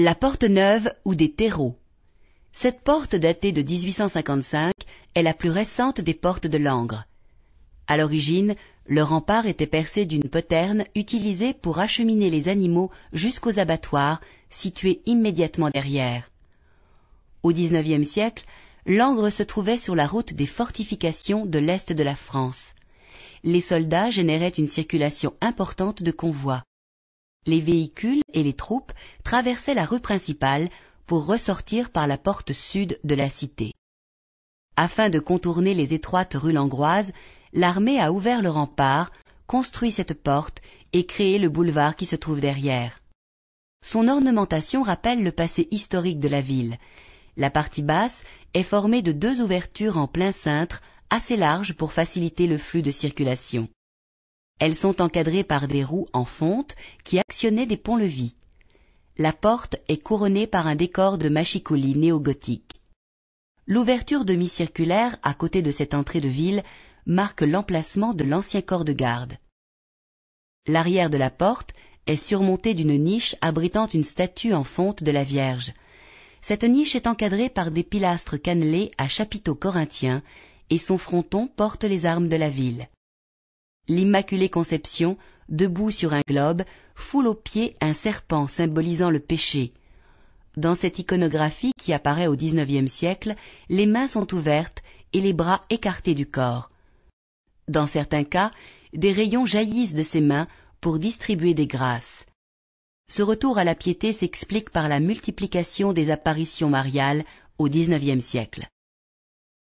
La Porte Neuve ou des terreaux. Cette porte datée de 1855 est la plus récente des portes de Langres. À l'origine, le rempart était percé d'une poterne utilisée pour acheminer les animaux jusqu'aux abattoirs situés immédiatement derrière. Au XIXe siècle, Langres se trouvait sur la route des fortifications de l'Est de la France. Les soldats généraient une circulation importante de convois. Les véhicules et les troupes traversaient la rue principale pour ressortir par la porte sud de la cité. Afin de contourner les étroites rues langroises, l'armée a ouvert le rempart, construit cette porte et créé le boulevard qui se trouve derrière. Son ornementation rappelle le passé historique de la ville. La partie basse est formée de 2 ouvertures en plein cintre, assez larges pour faciliter le flux de circulation. Elles sont encadrées par des roues en fonte qui actionnaient des ponts-levis. La porte est couronnée par un décor de machicoulis néo-gothique. L'ouverture demi-circulaire à côté de cette entrée de ville marque l'emplacement de l'ancien corps de garde. L'arrière de la porte est surmonté d'une niche abritant une statue en fonte de la Vierge. Cette niche est encadrée par des pilastres cannelés à chapiteaux corinthiens et son fronton porte les armes de la ville. L'Immaculée Conception, debout sur un globe, foule aux pieds un serpent symbolisant le péché. Dans cette iconographie qui apparaît au XIXe siècle, les mains sont ouvertes et les bras écartés du corps. Dans certains cas, des rayons jaillissent de ces mains pour distribuer des grâces. Ce retour à la piété s'explique par la multiplication des apparitions mariales au XIXe siècle.